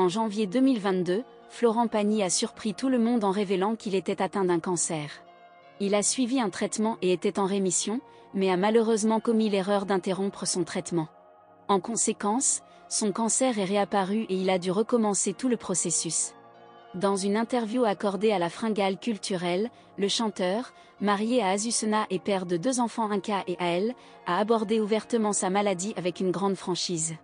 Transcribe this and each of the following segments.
En janvier 2022, Florent Pagny a surpris tout le monde en révélant qu'il était atteint d'un cancer. Il a suivi un traitement et était en rémission, mais a malheureusement commis l'erreur d'interrompre son traitement. En conséquence, son cancer est réapparu et il a dû recommencer tout le processus. Dans une interview accordée à la Fringale culturelle, le chanteur, marié à Azucena et père de 2 enfants Inca et Ael, a abordé ouvertement sa maladie avec une grande franchise.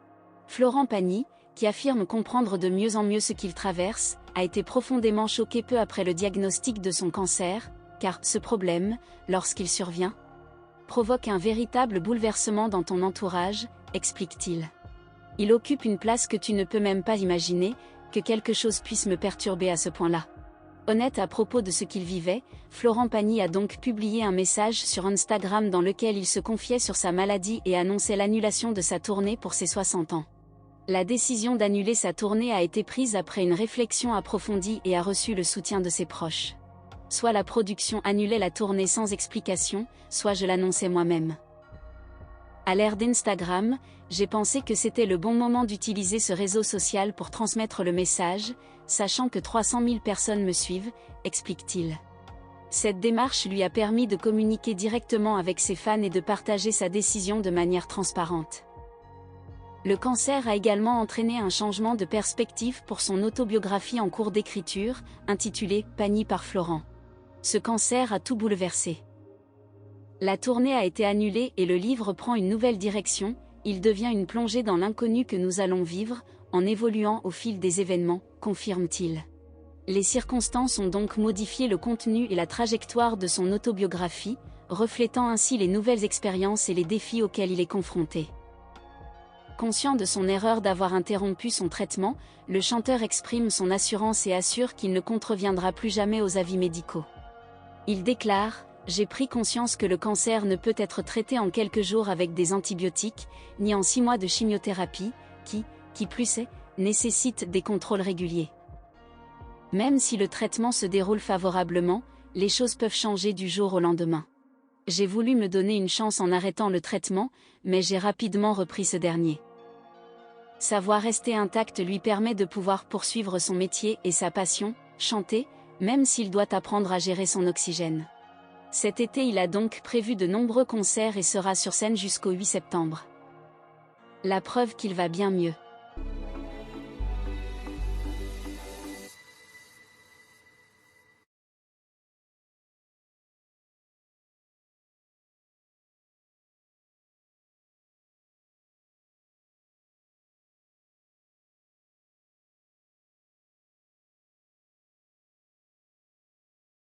Florent Pagny, qui affirme comprendre de mieux en mieux ce qu'il traverse, a été profondément choqué peu après le diagnostic de son cancer, car ce problème, lorsqu'il survient, provoque un véritable bouleversement dans ton entourage, explique-t-il. Il occupe une place que tu ne peux même pas imaginer, que quelque chose puisse me perturber à ce point-là. Honnête à propos de ce qu'il vivait, Florent Pagny a donc publié un message sur Instagram dans lequel il se confiait sur sa maladie et annonçait l'annulation de sa tournée pour ses 60 ans. La décision d'annuler sa tournée a été prise après une réflexion approfondie et a reçu le soutien de ses proches. Soit la production annulait la tournée sans explication, soit je l'annonçais moi-même. À l'ère d'Instagram, j'ai pensé que c'était le bon moment d'utiliser ce réseau social pour transmettre le message, sachant que 300 000 personnes me suivent, explique-t-il. Cette démarche lui a permis de communiquer directement avec ses fans et de partager sa décision de manière transparente. Le cancer a également entraîné un changement de perspective pour son autobiographie en cours d'écriture, intitulée « Pagny par Florent ». Ce cancer a tout bouleversé. La tournée a été annulée et le livre prend une nouvelle direction, il devient une plongée dans l'inconnu que nous allons vivre, en évoluant au fil des événements, confirme-t-il. Les circonstances ont donc modifié le contenu et la trajectoire de son autobiographie, reflétant ainsi les nouvelles expériences et les défis auxquels il est confronté. Conscient de son erreur d'avoir interrompu son traitement, le chanteur exprime son assurance et assure qu'il ne contreviendra plus jamais aux avis médicaux. Il déclare « J'ai pris conscience que le cancer ne peut être traité en quelques jours avec des antibiotiques, ni en 6 mois de chimiothérapie, qui plus est, nécessite des contrôles réguliers. Même si le traitement se déroule favorablement, les choses peuvent changer du jour au lendemain. J'ai voulu me donner une chance en arrêtant le traitement, mais j'ai rapidement repris ce dernier. » Sa voix restée intacte lui permet de pouvoir poursuivre son métier et sa passion, chanter, même s'il doit apprendre à gérer son oxygène. Cet été il a donc prévu de nombreux concerts et sera sur scène jusqu'au 8 septembre. La preuve qu'il va bien mieux.